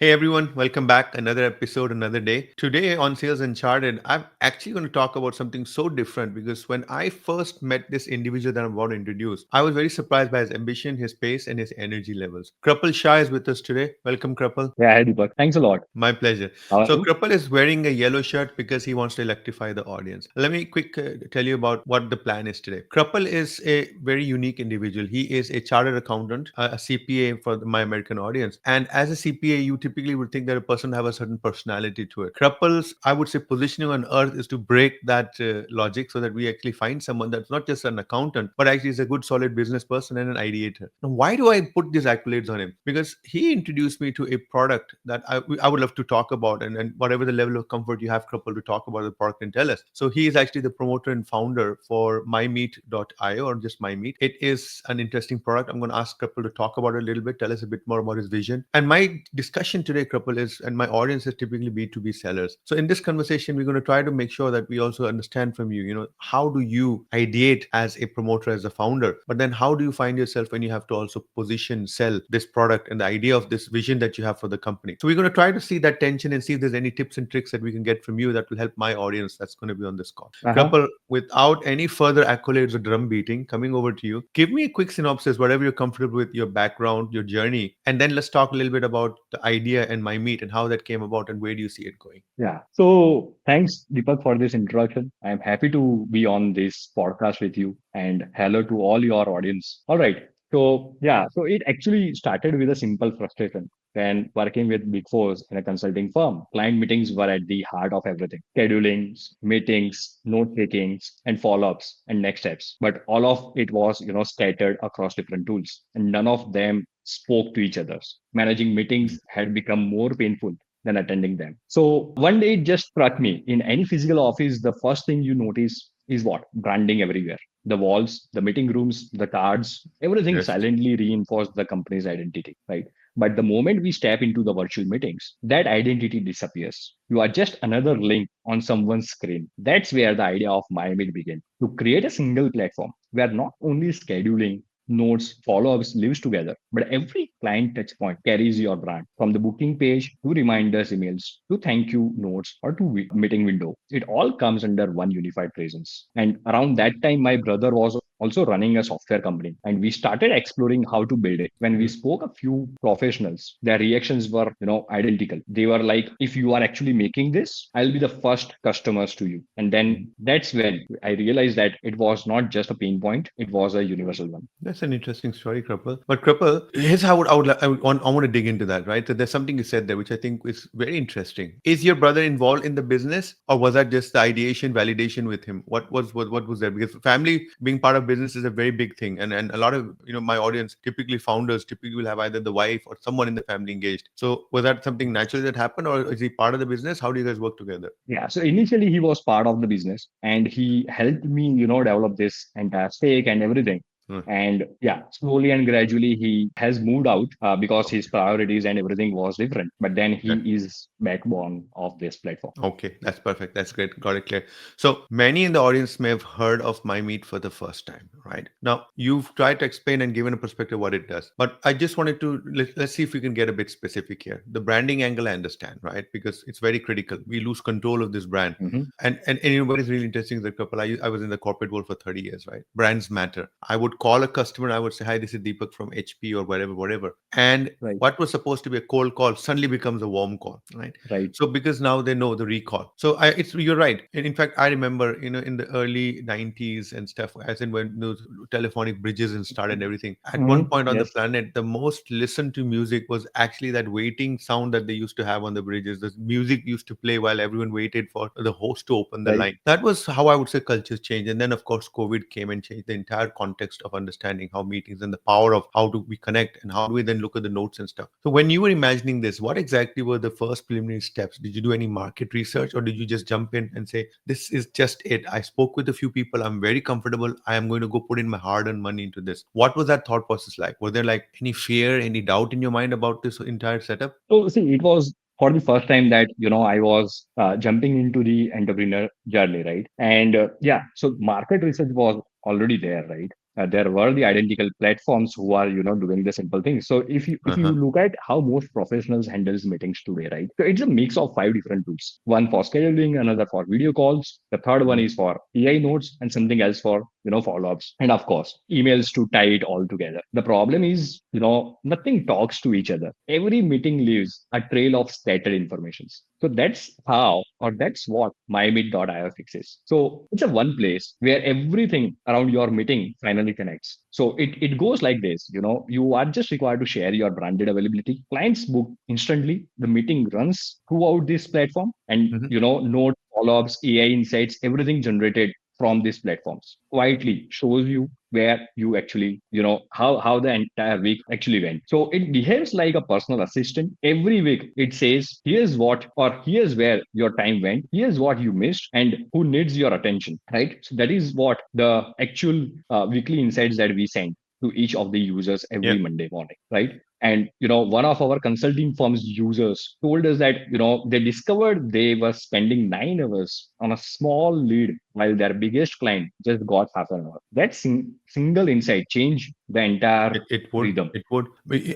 Hey everyone, welcome back. Another episode, another day. Today on Sales Uncharted, I'm actually going to talk about something so different because when I first met this individual that I'm about to introduce, I was very surprised by his ambition, his pace, and his energy levels. Krupal Shah is with us today. Welcome, Krupal. Yeah, hi Deepak. Thanks a lot. My pleasure. How are So you? Krupal is wearing a yellow shirt because he wants to electrify the audience. Let me quick tell you about what the plan is today. Krupal is a very unique individual. He is a chartered accountant, a CPA for my American audience. And as a CPA, you typically would think that a person have a certain personality to it. Krupal's, I would say, positioning on earth is to break that logic so that we actually find someone that's not just an accountant, but actually is a good, solid business person and an ideator. Now, why do I put these accolades on him? Because he introduced me to a product that I would love to talk about, and whatever the level of comfort you have, Krupal, to talk about the product and tell us. So he is actually the promoter and founder for MyMeet.io or just MyMeet. It is an interesting product. I'm going to ask Krupal to talk about it a little bit, tell us a bit more about his vision. And my discussion today, Krupal, is, and my audience is typically B2B sellers. So in this conversation, we're going to try to make sure that we also understand from you, how do you ideate as a promoter, as a founder, but then how do you find yourself when you have to also position, sell this product and the idea of this vision that you have for the company. So we're going to try to see that tension and see if there's any tips and tricks that we can get from you that will help my audience that's going to be on this call. Uh-huh. Krupal, without any further accolades or drum beating, coming over to you, give me a quick synopsis, whatever you're comfortable with, your background, your journey, and then let's talk a little bit about the idea and my meet and how that came about and where do you see it going. Yeah. So thanks, Deepak, for this introduction. I'm happy to be on this podcast with you and hello to all your audience. All right. So it actually started with a simple frustration. When working with Big Fours in a consulting firm, client meetings were at the heart of everything. Schedulings, meetings, note takings, and follow-ups and next steps. But all of it was, scattered across different tools, and none of them spoke to each other. Managing meetings had become more painful than attending them. So one day it just struck me, in any physical office, the first thing you notice is what? Branding everywhere. The walls, the meeting rooms, the cards, everything Yes. silently reinforced the company's identity, right? But the moment we step into the virtual meetings, that identity disappears. You are just another link on someone's screen. That's where the idea of MyMeet began. To create a single platform where not only scheduling, notes, follow-ups lives together, but every client touch point carries your brand. From the booking page to reminders emails to thank you notes or to meeting window, it all comes under one unified presence. And around that time, my brother was also running a software company, and we started exploring how to build it. When we spoke a few professionals, their reactions were, identical. They were like, if you are actually making this, I'll be the first customers to you. And then that's when I realized that it was not just a pain point, it was a universal one. That's an interesting story, Krupal. But Krupal, here's how I want to dig into that, right? So there's something you said there, which I think is very interesting. Is your brother involved in the business, or was that just the ideation, validation with him? What was there? Because family being part of business is a very big thing, and a lot of my audience, typically founders, typically will have either the wife or someone in the family engaged. So was that something natural that happened, or is he part of the business? How do you guys work together? Yeah. So initially he was part of the business and he helped me, develop this entire stake and everything. Hmm. And yeah, slowly and gradually he has moved out because his priorities and everything was different. But then he Okay. is backbone of this platform. Okay, that's perfect. That's great. Got it clear. So many in the audience may have heard of MyMeet for the first time, right? Now, you've tried to explain and given a perspective what it does, but I just wanted to let's see if we can get a bit specific here. The branding angle, I understand, right? Because it's very critical. We lose control of this brand. Mhm. And what is really interesting is that couple, I was in the corporate world for 30 years, right? Brands matter. I would call a customer, I would say, hi, this is Deepak from HP or whatever. And Right. what was supposed to be a cold call suddenly becomes a warm call, right? Right. So because now they know the recall. So it's you're right. And in fact, I remember, in the early 90s and stuff, as in when those telephonic bridges and started and everything. At one Mhm. point on the Yes. planet, the most listened to music was actually that waiting sound that they used to have on the bridges. The music used to play while everyone waited for the host to open the Right. line. That was how I would say cultures changed. And then of course COVID came and changed the entire context of understanding how meetings and the power of how do we connect and how do we then look at the notes and stuff. So when you were imagining this, what exactly were the first preliminary steps? Did you do any market research or did you just jump in and say, this is just it? I spoke with a few people. I'm very comfortable. I am going to go put in my hard earned money into this. What was that thought process like? Were there like any fear, any doubt in your mind about this entire setup? So see, it was for the first time that I was jumping into the entrepreneur journey, right? And yeah, so market research was already there, right? There were the identical platforms who are, doing the simple things. So if you Uh-huh. look at how most professionals handles meetings today, right? So it's a mix of five different tools. One for scheduling, another for video calls, the third one Mhm. is for AI notes, and something else for follow-ups, and of course emails to tie it all together. The problem is, nothing talks to each other. Every meeting leaves a trail of scattered informations. So that's what MyMeet.io fixes. So it's a one place where everything around your meeting finally connects. So it goes like this, you are just required to share your branded availability. Clients book instantly. The meeting runs throughout this platform, and Mhm. note follow-ups, AI insights, everything generated from these platforms quietly shows you where you actually, how the entire week actually went. So it behaves like a personal assistant. Every week it says, here's what, or here's where your time went, here's what you missed, and who needs your attention, right? So that is what the actual weekly insights that we send to each of the users Yeah. every Monday morning, right? And one of our consulting firms users told us that they discovered they were spending 9 hours on a small lead while their biggest client just got half an hour. That single insight changed the entire It would. rhythm. It would.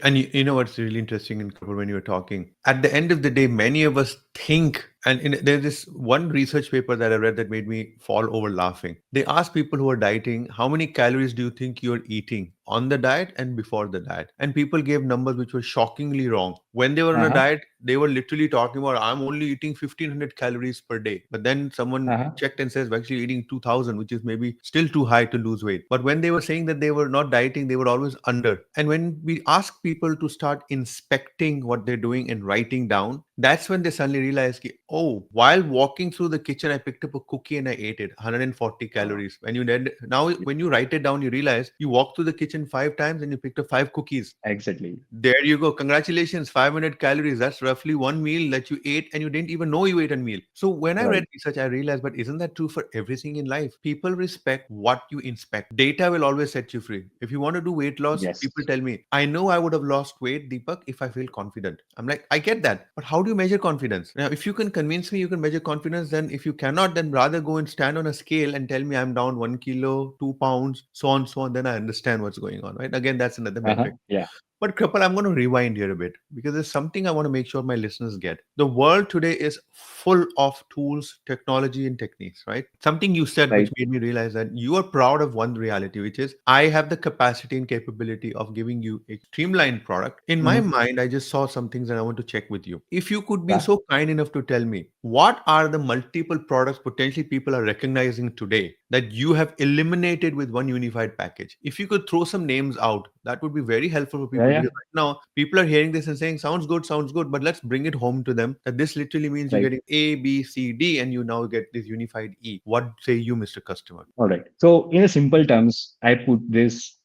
And you know what's really interesting in Kapil when you were talking? At the end of the day, many of us think, and there's this one research paper that I read that made me fall over laughing. They asked people who are dieting, how many calories do you think you're eating on the diet and before the diet? And people gave numbers which were shockingly wrong. When they were on a Uh-huh, diet, they were literally talking about, I'm only eating 1500 calories per day. But then someone uh-huh, checked and says, we're actually eating 2000, which is maybe still too high to lose weight. But when they were saying that they were not dieting, they were always under. And when we ask people to start inspecting what they're doing and writing down, that's when they suddenly realize, ki, oh, while walking through the kitchen, I picked up a cookie and I ate it, 140 uh, calories. When you did now, when you write it down, you realize you walked through the kitchen 5 times and you picked up 5 cookies. exactly. There you go. Congratulations. 500 calories. That's roughly one meal that you ate and you didn't even know you ate a meal. So when I read Right. research, I realized, but isn't that true for everything in life? People respect what you inspect. Data will always set you free. If you want to do weight loss, people Yes. tell me, I know I would have lost weight, Deepak, if I feel confident. I'm like, I get that. But how do you measure confidence? Now, if you can convince me you can measure confidence, then if you cannot, then rather go and stand on a scale and tell me I'm down 1 kilo, 2 pounds, so on, so on. Then I understand what's going on, right? Again, that's another Uh-huh. metric. Yeah. But Kripal, I'm going to rewind here a bit because there's something I want to make sure my listeners get. The world today is full of tools, technology, and techniques, right? Something you said which Right. made me realize that you are proud of one reality, which is I have the capacity and capability of giving you a streamlined product. In my Mhm. mind, I just saw some things that I want to check with you. If you could be Yeah. so kind enough to tell me what are the multiple products potentially people are recognizing today that you have eliminated with one unified package. If you could throw some names out, that would be very helpful for Yeah. people Yeah. because right now people are hearing this and saying, sounds good, but let's bring it home to them that this literally means you're Right. getting A, B, C, D, and you now get this unified E. What say you, Mr. Customer? All right. So in a simple terms, I put this,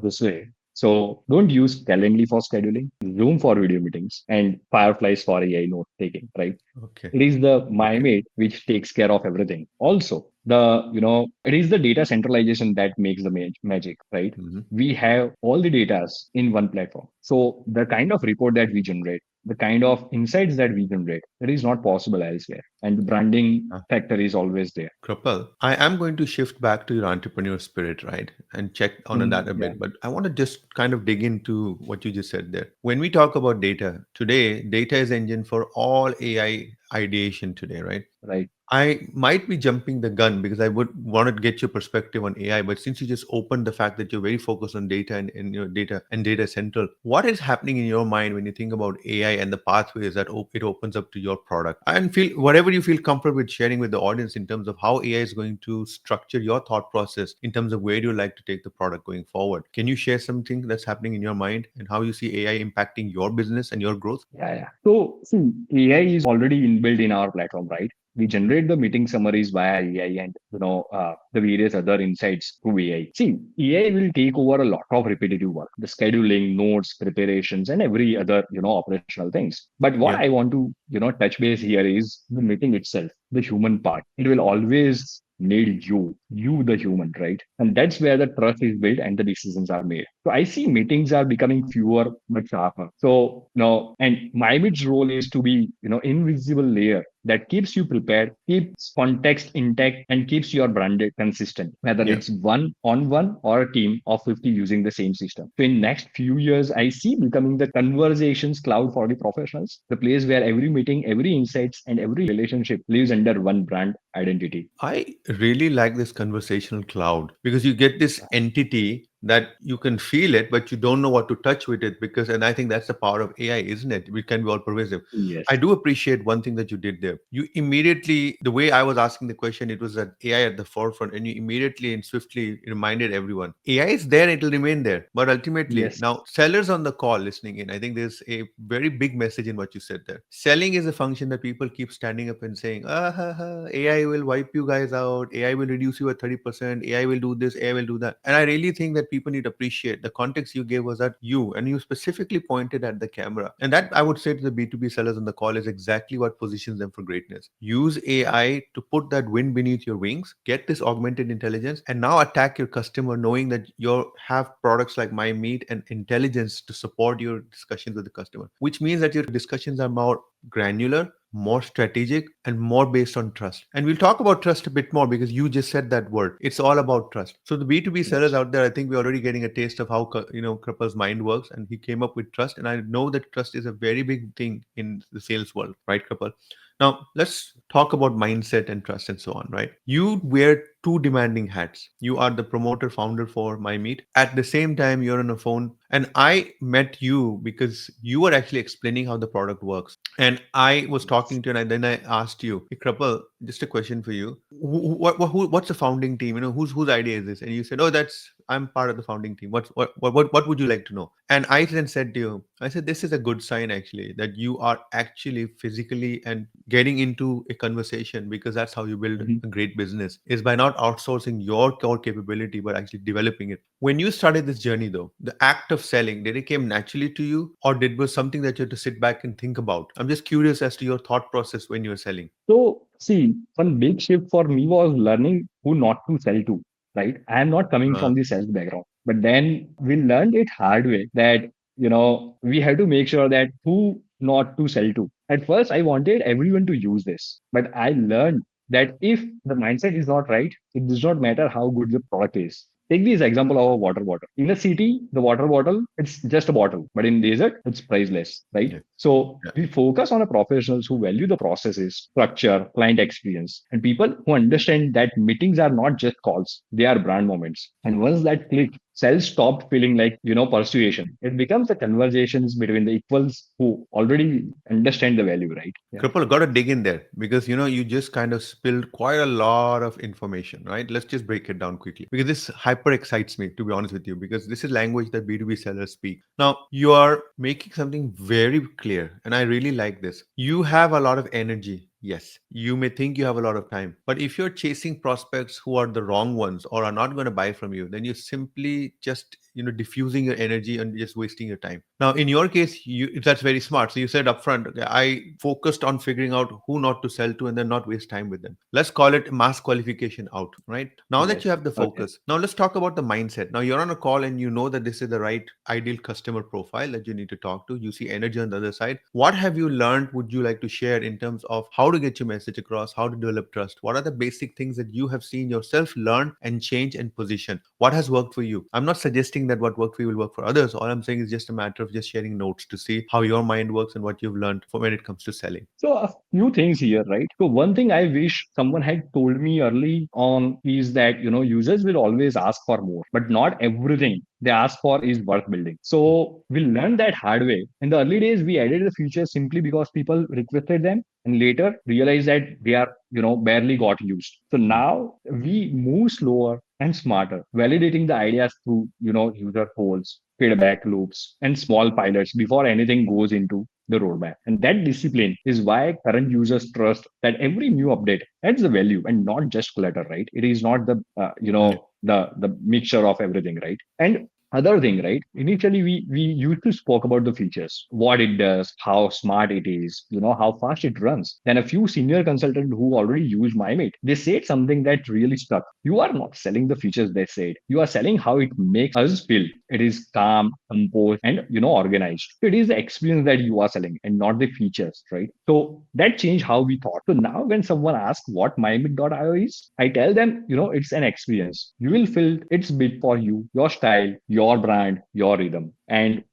this way. So don't use Calendly for scheduling, Zoom for video meetings, and Fireflies for AI note taking, right? Okay. It is the Okay. MyMate which takes care of everything. Also, it is the data centralization that makes the magic, right? Hmm. We have all the data in one platform. So the kind of report that we generate, the kind of insights that we generate, that is not possible elsewhere. And the branding factor is always there. Krupal, I am going to shift back to your entrepreneur spirit, right? And check on Mhm. that a Yeah. bit. But I want to just kind of dig into what you just said there. When we talk about data, today, data is engine for all AI ideation today, right? Right. I might be jumping the gun because I would want to get your perspective on AI. But since you just opened the fact that you're very focused on data and your data and data central, what is happening in your mind when you think about AI and the pathways that it opens up to your product? And feel whatever you feel comfortable with sharing with the audience in terms of how AI is going to structure your thought process in terms of where you like to take the product going forward. Can you share something that's happening in your mind and how you see AI impacting your business and your growth? Yeah, yeah. So see, AI is already inbuilt in our platform, right? We generate the meeting summaries via AI and the various other insights through AI. See, AI will take over a lot of repetitive work, the scheduling, notes, preparations, and every other operational things. But what Yeah. I want to touch base here is the meeting itself, the human part. It will always need you the human, right? And that's where the trust is built and the decisions are made. So I see meetings are becoming fewer but sharper. So and MyMeet's role is to be invisible layer that keeps you prepared, keeps context intact, and keeps your branded consistent, whether Yeah. it's one on one or a team of 50 using the same system. So in next few years, I see becoming the conversations cloud for the professionals, the place where every meeting, every insights, and every relationship lives under one brand identity. I really like this conversational cloud because you get this entity that you can feel it, but you don't know what to touch with it. Because, and I think that's the power of AI, isn't it? We can be all pervasive. I Yes. do appreciate one thing that you did there. You immediately, the way I was asking the question, it was that AI at the forefront, and you immediately and swiftly reminded everyone AI is there, it will remain there. But ultimately, Yes. now sellers on the call listening in, I think there's a very big message in what you said there. Selling is a function that people keep standing up and saying, AI will wipe you guys out, AI will reduce you at 30%, AI will do this, AI will do that. And I really think that people need to appreciate the context you gave was that you, and you specifically pointed at the camera. And that I would say to the B2B sellers on the call is exactly what positions them for greatness. Use AI to put that wind beneath your wings, get this augmented intelligence, and now attack your customer knowing that you have products like MyMeet and intelligence to support your discussions with the customer, which means that your discussions are more granular, more strategic, and more based on trust. And we'll talk about trust a bit more because you just said that word. It's all about trust. So the B2B sellers Yes. out there, I think we're already getting a taste of how Kripal's mind works, and he came up with trust. And I know that trust is a very big thing in the sales world, right, Kripal? Now, let's talk about mindset and trust and so on, right? You wear two demanding hats. You are the promoter founder for MyMeet. At the same time, you're on a phone. And I met you because you were actually explaining how the product works. And I was talking to you, and then I asked you, hey, Kripal, just a question for you. What's the founding team? Whose idea is this? And you said, oh, that's I'm part of the founding team. What would you like to know? And I then said to you, I said, this is a good sign actually that you are actually physically and getting into a conversation, because that's how you build Mhm. a great business, is by not outsourcing your core capability but actually developing it. When you started this journey though, the act of selling, did it came naturally to you, or did was something that you had to sit back and think about? I'm just curious as to your thought process when you were selling. So, see, one big shift for me was learning who not to sell to, right? I am not coming uh, from the sales background, but then we learned it hard way that, we have to make sure that who not to sell to. At first, I wanted everyone to use this, but I learned that if the mindset is not right, it does not matter how good the product is. Take this example of a water bottle. In a city, the water bottle, it's just a bottle, but in desert, it's priceless, right? yeah, So yeah. we focus on the professionals who value the processes, structure, client experience, and people who understand that meetings are not just calls, they are brand moments. And once that click, sales stopped feeling like, persuasion. It becomes the conversations between the equals who already understand the value, right? Yeah. Kripal, got to dig in there because you just kind of spilled quite a lot of information, right? Let's just break it down quickly because this hyper excites me, to be honest with you, because this is language that B2B sellers speak. Now, you are making something very clear, and I really like this. You have a lot of energy. Yes, you may think you have a lot of time, but if you're chasing prospects who are the wrong ones or are not going to buy from you, then you're simply just diffusing your energy and just wasting your time. Now, in your case, that's very smart. So you said upfront, okay, I focused on figuring out who not to sell to and then not waste time with them. Let's call it mass qualification out, right? Now that you Yes. have the Okay. focus, now let's talk about the mindset. Now you're on a call and you know that this is the right ideal customer profile that you need to talk to. You see energy on the other side. What have you learned? Would you like to share in terms of how to get your message across, how to develop trust? What are the basic things that you have seen yourself learn and change and position? What has worked for you? I'm not suggesting that what worked for you will work for others. All I'm saying is just a matter of just sharing notes to see how your mind works and what you've learned for when it comes to selling. So a few things here, right? So one thing I wish someone had told me early on is that, users will always ask for more, but not everything they ask for is worth building. So we learned that hard way. In the early days, we added the features simply because people requested them and later realized that they are, barely got used. So now we move slower and smarter, validating the ideas through, user polls, feedback loops, and small pilots before anything goes into the roadmap. And that discipline is why current users trust that every new update adds the value and not just clutter, right? It is not the, Yeah. the mixture of everything, right? And Other thing, right? Initially, we used to spoke about the features, what it does, how smart it is, how fast it runs. Then a few senior consultants who already use MyMate, they said something that really stuck. You are not selling the features, they said. You are selling how it makes us feel. It is calm, composed, and organized. So it is the experience that you are selling and not the features, right? So that changed how we thought. So now when someone asks what MyMate.io is, I tell them, it's an experience. You will feel it's bit for you, your style, your brand, your rhythm. And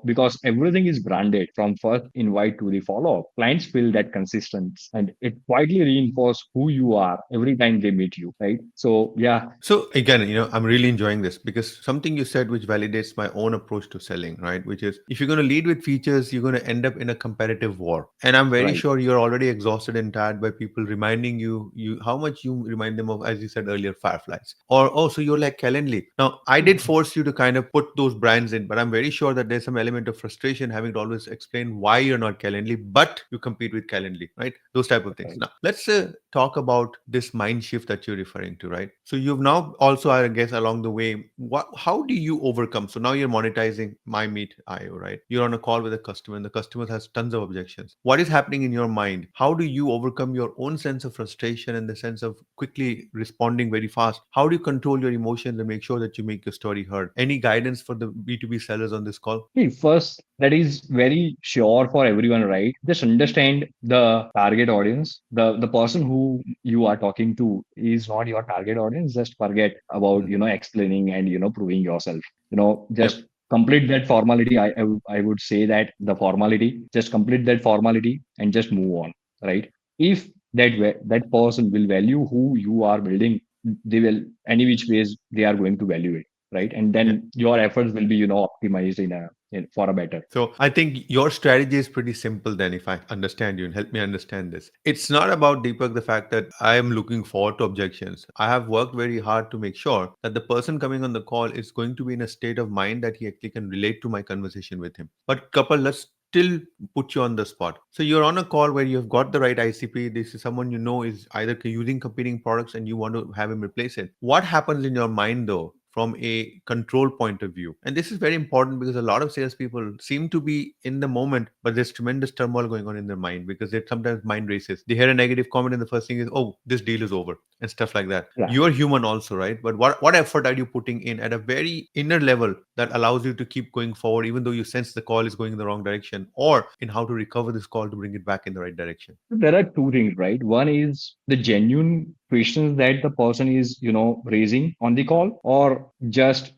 because everything is branded from first invite to the follow up, clients feel that consistency and it quietly reinforces who you are every time they meet you, right? So yeah. So again, I'm really enjoying this because something you said which validates my own approach to selling, right? Which is if you're going to lead with features, you're going to end up in a competitive war. And I'm very Right. sure you're already exhausted and tired by people reminding you how much you remind them of, as you said earlier, fireflies. Or oh, so you're like Calendly. Now, I did force you to kind of put those brands in, but I'm very sure that there's some element of frustration having to always explain why you're not Calendly, but you compete with Calendly, right? Those type of things. Right. Now, let's talk about this mind shift that you're referring to, right? So you've now also, I guess, along the way, how do you overcome? So now you're monetizing MyMeet IO, right? You're on a call with a customer, and the customer has tons of objections. What is happening in your mind? How do you overcome your own sense of frustration and the sense of quickly responding very fast? How do you control your emotions and make sure that you make your story heard? Any guidance for the B2B sellers on this call? See, first, that is very sure for everyone, right? Just understand the target audience. The person who you are talking to is not your target audience. Just forget about, Mm. explaining and, proving yourself. Yep. Just complete that formality. I would say that the formality, just complete that formality and just move on, right? If that person will value who you are building, they will, any which ways, they are going to value it, right? And Yeah. then your efforts will be optimized for a better. So I think your strategy is pretty simple then, if I understand you and help me understand this. It's not about Deepak the fact that I am looking forward to objections. I have worked very hard to make sure that the person coming on the call is going to be in a state of mind that he actually can relate to my conversation with him. But couple, let's still put you on the spot. So you're on a call where you've got the right ICP. This is someone you know is either using competing products and you want to have him replace it. What happens in your mind though from a control point of view? And this is very important because a lot of salespeople seem to be in the moment, but there's tremendous turmoil going on in their mind because they sometimes mind races. They hear a negative comment, and the first thing is, "Oh, this deal is over," and stuff like that. Yeah. You are human also, right? But what effort are you putting in at a very inner level that allows you to keep going forward, even though you sense the call is going in the wrong direction, or in how to recover this call to bring it back in the right direction? There are two things, right? One is the genuine questions that the person is, raising on the call, or just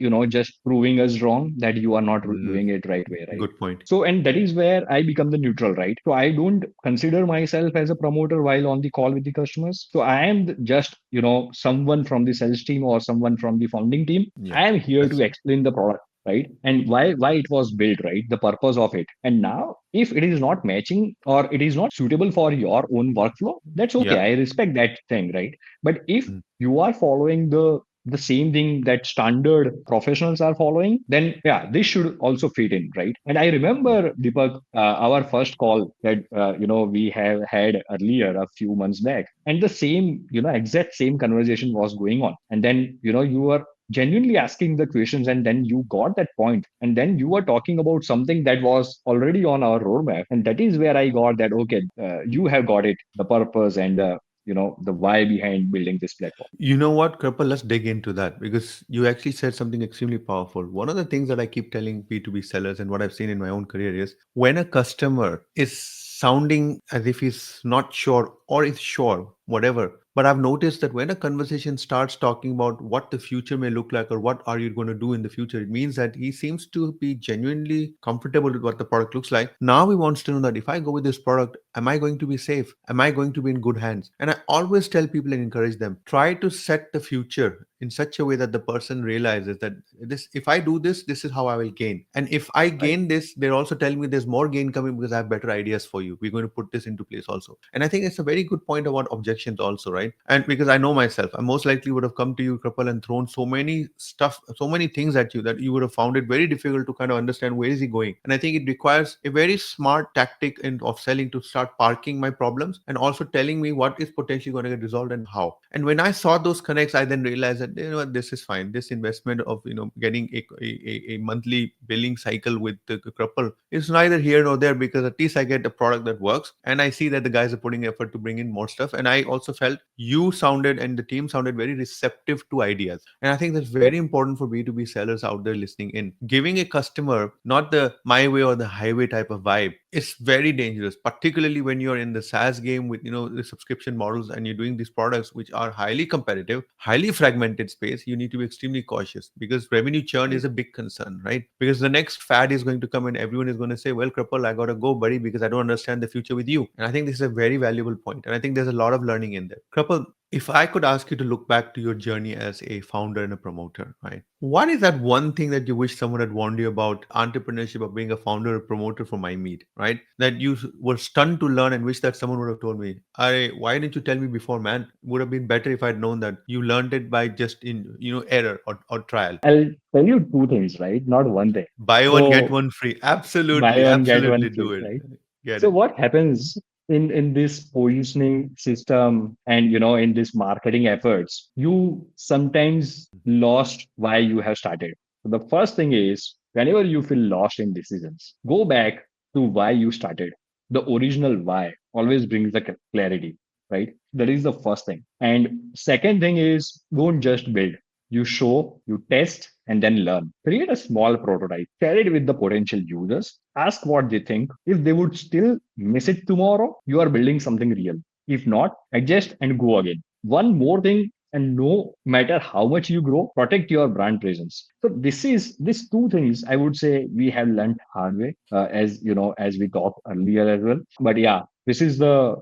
proving us wrong that you are not Mm, doing it right way, right? good point. So, and that is where I become the neutral, right? So I don't consider myself as a promoter while on the call with the customers. So I am just, someone from the sales team or someone from the founding team. Yeah, I am here to that's explain the product, right? And why it was built, right? The purpose of it. And now if it is not matching or it is not suitable for your own workflow, that's okay. yeah. I respect that thing, right? But if Mm, you are following the same thing that standard professionals are following, then yeah, this should also fit in, right? And I mm. remember, Deepak, our first call that we have had earlier a few months back, and the same exact same conversation was going on, and then you were genuinely asking the questions, and then you got that point, and then you were talking about something that was already on our roadmap, and that is where I got that, okay, you have got it, the purpose and the why behind building this platform. You know what, Kripal, let's dig into that because you actually said something extremely powerful. One of the things that I keep telling B2B sellers and what I've seen in my own career is when a customer is sounding as if he's not sure or is sure, whatever. But I've noticed that when a conversation starts talking about what the future may look like or what are you going to do in the future, it means that he seems to be genuinely comfortable with what the product looks like. Now he wants to know that if I go with this product, am I going to be safe? Am I going to be in good hands? And I always tell people and encourage them, try to set the future in such a way that the person realizes that this, if I do this, this is how I will gain. And if I Right. gain this, they're also telling me there's more gain coming because I have better ideas for you. We're going to put this into place also. And I think it's a very good point about objections also, right? And because I know myself, I most likely would have come to you, Kripal, and thrown so many stuff, so many things at you that you would have found it very difficult to kind of understand where is he going. And I think it requires a very smart tactic of selling to start start parking my problems and also telling me what is potentially going to get resolved and how. And when I saw those connects, I then realized that, you know what, this is fine. This investment of, getting a monthly billing cycle with the Krupal is neither here nor there, because at least I get a product that works, and I see that the guys are putting effort to bring in more stuff. And I also felt you sounded and the team sounded very receptive to ideas. And I think that's very important for B2B sellers out there listening in. Giving a customer not the my way or the highway type of vibe is very dangerous, particularly when you're in the SaaS game with, the subscription models, and you're doing these products which are highly competitive, highly fragmented space. You need to be extremely cautious, because revenue churn is a big concern, right? Because the next fad is going to come and everyone is going to say, well, Krupal, I gotta go, buddy, because I don't understand the future with you. And I think this is a very valuable point, and I think there's a lot of learning in there. Krupal, if I could ask you to look back to your journey as a founder and a promoter, right? What is that one thing that you wish someone had warned you about entrepreneurship, of being a founder or promoter for MyMeet, right? That you were stunned to learn and wish that someone would have told me, why didn't you tell me before, man? Would have been better if I'd known that. You learned it by just in, error or trial. I'll tell you two things, right? Not one thing. Buy one, get So one free. buy Absolutely, one, get one absolutely do free, it. right? Get So it. what happens in this positioning system and in this marketing efforts, you sometimes lost why you have started. So the first thing is whenever you feel lost in decisions, go back to why you started. The original why always brings the clarity, right? That is the first thing. And second thing is don't just build. You show, you test, and then learn. Create a small prototype, share it with the potential users, ask what they think. If they would still miss it tomorrow, you are building something real. If not, adjust and go again. One more thing, and no matter how much you grow, protect your brand presence. So this is these two things I would say we have learned hard way, as we talked earlier as well. But yeah, this is the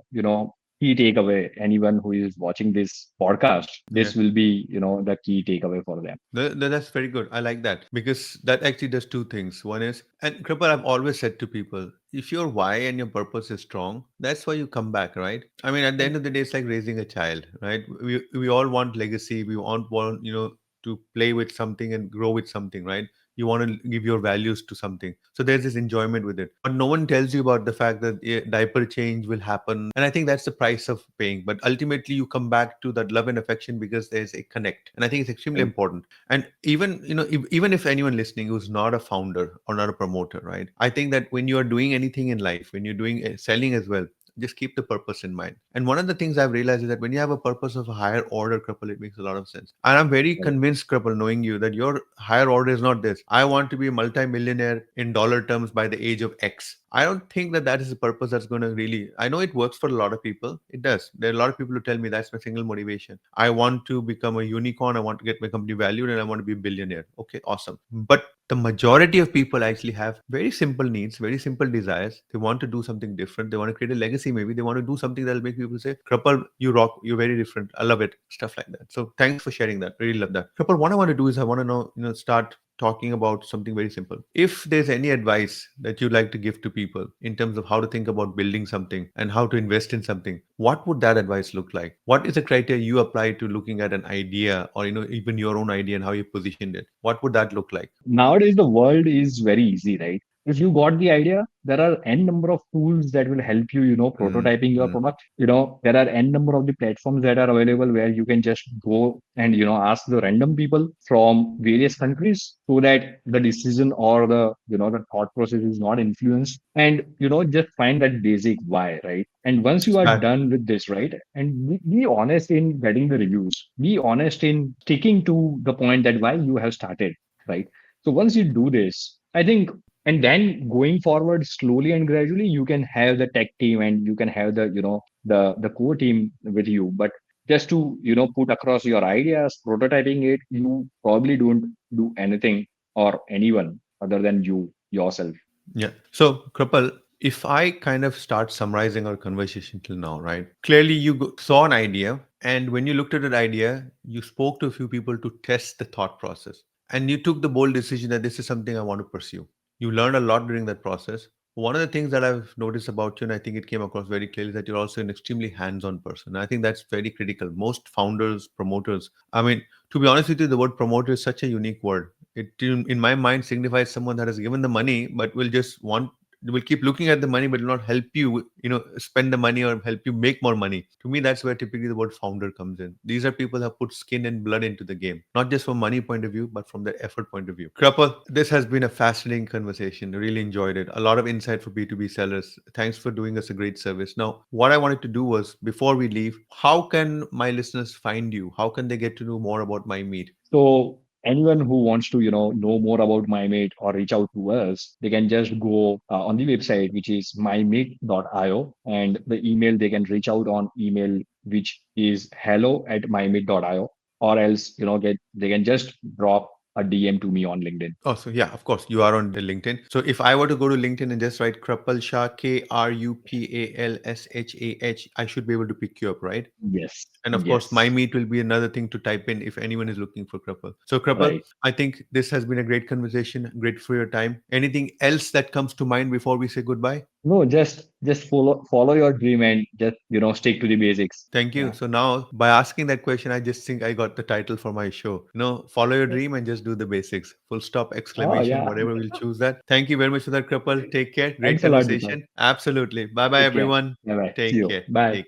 key takeaway. Anyone who is watching this podcast, Yeah. this will be the key takeaway for them. That's very good. I like that, because that actually does two things. One is, and Kripal, I've always said to people, if your why and your purpose is strong, that's why you come back, right? I mean, at the end of the day, it's like raising a child, right? We all want legacy. We want to play with something and grow with something, right? You want to give your values to something. So there's this enjoyment with it. But no one tells you about the fact that diaper change will happen. And I think that's the price of paying. But ultimately, you come back to that love and affection because there's a connect. And I think it's extremely Right. important. And even, even if anyone listening who's not a founder or not a promoter, right? I think that when you are doing anything in life, when you're doing selling as well, just keep the purpose in mind. And one of the things I've realized is that when you have a purpose of a higher order, Kripal, it makes a lot of sense. And I'm very Right. convinced, Kripal, knowing you, that your higher order is not this: I want to be a multi-millionaire in dollar terms by the age of X. I don't think that that is a purpose that's going to really. I know it works for a lot of people. It does. There are a lot of people who tell me that's my single motivation. I want to become a unicorn. I want to get my company valued, and I want to be a billionaire. Okay, awesome. But the majority of people actually have very simple needs, very simple desires. They want to do something different. They want to create a legacy. Maybe they want to do something that'll make people say, Kripal, you rock. You're very different. I love it. Stuff like that. So thanks for sharing that. Really love that. Kripal, what I want to do is I want to know, start talking about something very simple. If there's any advice that you'd like to give to people in terms of how to think about building something and how to invest in something, what would that advice look like? What is the criteria you apply to looking at an idea, or even your own idea, and how you positioned it? What would that look like? Nowadays the world is very easy, right? If you got the idea, there are n number of tools that will help you Mm, prototyping your mm. product. There are n number of the platforms that are available where you can just go and ask the random people from various countries, so that the decision or the thought process is not influenced. And just find that basic why, right? And once you are Start. done with this, right, and be honest in getting the reviews, be honest in sticking to the point that why you have started, right? So once you do this, I think, and then going forward slowly and gradually, you can have the tech team and you can have the core team with you. But just to put across your ideas, prototyping it, you probably don't do anything or anyone other than you yourself. Yeah. So, Kripal, if I kind of start summarizing our conversation till now, right? Clearly, you saw an idea, and when you looked at that idea, you spoke to a few people to test the thought process, and you took the bold decision that this is something I want to pursue. You learned a lot during that process. One of the things that I've noticed about you, and I think it came across very clearly, is that you're also an extremely hands-on person. I think that's very critical. Most founders, promoters, I mean, to be honest with you, the word promoter is such a unique word. It, in my mind, signifies someone that has given the money but will just want will keep looking at the money but will not help you, spend the money or help you make more money. To me, that's where typically the word founder comes in. These are people who have put skin and blood into the game, not just from money point of view, but from their effort point of view. Krapal, this has been a fascinating conversation. Really enjoyed it. A lot of insight for B2B sellers. Thanks for doing us a great service. Now, what I wanted to do was, before we leave, how can my listeners find you? How can they get to know more about MyMeet? So anyone who wants to, know more about MyMate or reach out to us, they can just go on the website, which is mymeet.io, and the email they can reach out on email, which is hello@mymeet.io, or else, get they can just drop a DM to me on LinkedIn. Oh, so yeah, of course, you are on the LinkedIn. So if I were to go to LinkedIn and just write Krupal Shah, Krupalshah, I should be able to pick you up, right? Yes, And of course, my yes, meet will be another thing to type in if anyone is looking for Krupal. So Krupal, right. I think this has been a great conversation. Great for your time. Anything else that comes to mind before we say goodbye? No, just follow your dream and just stick to the basics. Thank you. Yeah. So now, by asking that question, I just think I got the title for my show. Follow your dream and just do the basics. Full stop, Oh exclamation, yeah. whatever, we'll choose that. Thank you very much for that, Krupal. Take care. Great Thanks a lot, Deepak. conversation. Absolutely. Bye bye, Take care. everyone. Bye bye. See Take you. care. Bye. Take